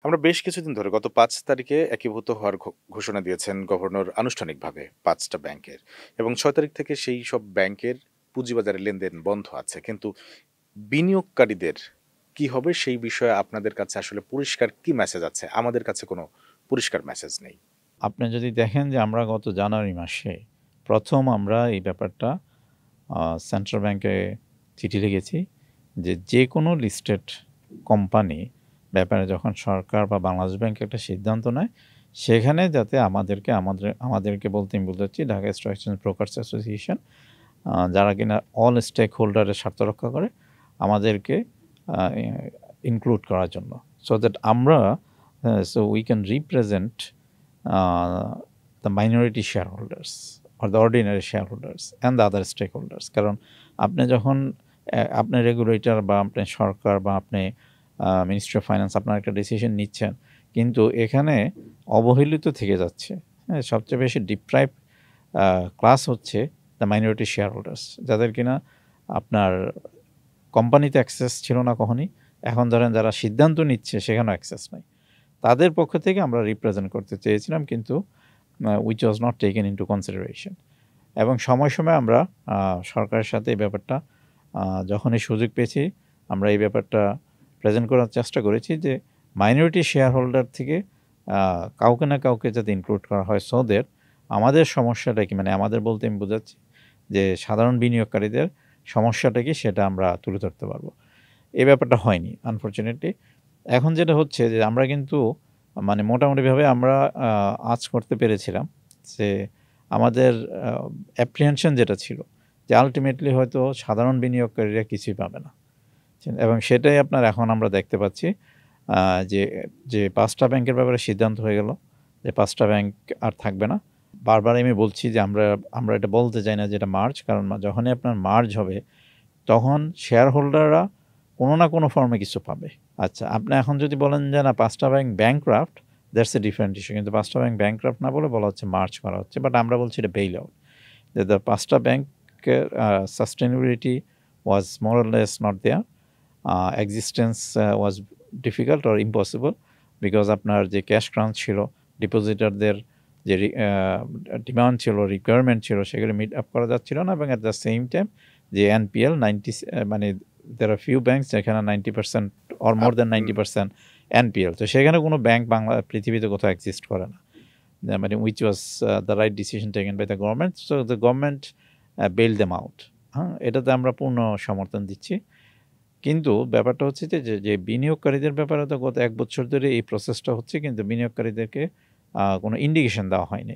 আমরা বেশ কিছুদিন ধরে গত ৫ তারিখে একীভূত হওয়ার ঘোষণা দিয়েছেন গভর্নর আনুষ্ঠানিকভাবে ৫ টা ব্যাংকের। এবং ৬ তারিখ থেকে সেই সব ব্যাংকের পুঁজিবাজারে লেনদেন বন্ধ আছে। কিন্তু বিনিয়োগকারীদের কি হবে সেই বিষয়ে আপনাদের কাছে আসলে পরিষ্কার কি মেসেজ আছে? আমাদের কাছে কোনো পরিষ্কার মেসেজ নেই। আপনি যদি দেখেন যে আমরা গত জানুয়ারি মাসে ১ম আমরা এই ব্যাপারটা সেন্ট্রাল ব্যাংকে চিঠি লিখেছি যে, যেকোনো লিস্টেড কোম্পানি ব্যাপারে যখন সরকার বা বাংলাদেশ ব্যাংক একটা সিদ্ধান্ত নেয়, সেখানে যাতে আমাদেরকে বলতে আমি বোঝাচ্ছি Dhaka stock exchange brokers association যারা কিনা অল স্টেক হোল্ডারের স্বার্থ রক্ষা করে, আমাদেরকে আ ইনক্লুড করার জন্য। সো দ্যাট আমরা so we can represent the minority shareholders or the ordinary shareholders and the other stakeholders. কারণ আপনি যখন আপনি রেগুলেটর বা আপনি সরকার বা আপনি মিনিস্ট্রি অফ ফাইন্যান্স আপনার একটা ডিসিশন নিচ্ছেন, কিন্তু এখানে অবহেলিত থেকে যাচ্ছে। হ্যাঁ, সবচেয়ে বেশি ডিপ্রাইভ ক্লাস হচ্ছে দ্য মাইনরিটি শেয়ার হোল্ডার্স, যাদের কিনা আপনার কোম্পানিতে অ্যাক্সেস ছিল না কখনই। এখন ধরেন যারা সিদ্ধান্ত নিচ্ছে সেখানেও অ্যাক্সেস নাই। তাদের পক্ষ থেকে আমরা রিপ্রেজেন্ট করতে চেয়েছিলাম, কিন্তু which was not taken into consideration. এবং সময় আমরা সরকারের সাথে এই ব্যাপারটা যখনই সুযোগ পেয়েছি আমরা এই ব্যাপারটা প্রেজেন্ট করার চেষ্টা করেছি যে মাইনরিটি শেয়ার হোল্ডার থেকে কাউকে না কাউকে যাতে ইনক্লুড করা হয়, সো দ্যাট আমাদের সমস্যাটা কি, মানে আমাদের বলতে আমি বোঝাচ্ছি যে সাধারণ বিনিয়োগকারীদের সমস্যাটা কি সেটা আমরা তুলে ধরতে পারবো। এই ব্যাপারটা হয়নি আনফরচুনেটলি। এখন যেটা হচ্ছে যে আমরা কিন্তু মানে মোটামুটিভাবে আমরা আঁচ করতে পেরেছিলাম যে আমাদের অ্যাপ্রিহেনশন যেটা ছিল যে আল্টিমেটলি হয়তো সাধারণ বিনিয়োগকারীরা কিছুই পাবে না, এবং সেটাই আপনার এখন আমরা দেখতে পাচ্ছি যে যে ৫টা ব্যাংকের ব্যাপারে সিদ্ধান্ত হয়ে গেল যে ৫টা ব্যাংক আর থাকবে না। বারবার আমি বলছি যে আমরা এটা বলতে চাই না যে এটা মার্জ, কারণ যখনই আপনার মার্জ হবে তখন শেয়ার হোল্ডাররা কোনো না কোনো ফর্মে কিছু পাবে। আচ্ছা, আপনি এখন যদি বলেন যে না ৫টা bank ব্যাংকরাপ্ট, that's a different issue. কিন্তু ৫টা ব্যাংক ব্যাংকরাপ্ট না বলে বলা হচ্ছে মার্জ করা হচ্ছে, বাট আমরা বলছি এটা বেইল আউট। The 5টা ব্যাংকের sustainability was more or less not there. Existence was difficult or impossible because আপনার যে ক্যাশ ক্রাঞ্চ ছিল, ডিপোজিটারদের যে ডিমান্ড ছিল, রিকোয়ারমেন্ট ছিল, সেগুলো মিট আপ করা যাচ্ছিল না। এবং অ্যাট দ্য সেম টাইম যে এনপিএল 90 মানে there are few banks যেখানে 90% or more than 90% এনপিএল। তো সেখানে কোনো ব্যাংক পৃথিবীতে কোথাও এক্সিস্ট করে না। মানে which was the right decision taken by the government. So the government bailed them out. হ্যাঁ, এটাতে আমরা পূর্ণ সমর্থন দিচ্ছি। কিন্তু ব্যাপারটা হচ্ছে যে বিনিয়োগকারীদের ব্যাপারে তো গত ১ বছর ধরে এই প্রসেসটা হচ্ছে, কিন্তু বিনিয়োগকারীদেরকে কোনো ইন্ডিকেশন দেওয়া হয়নি।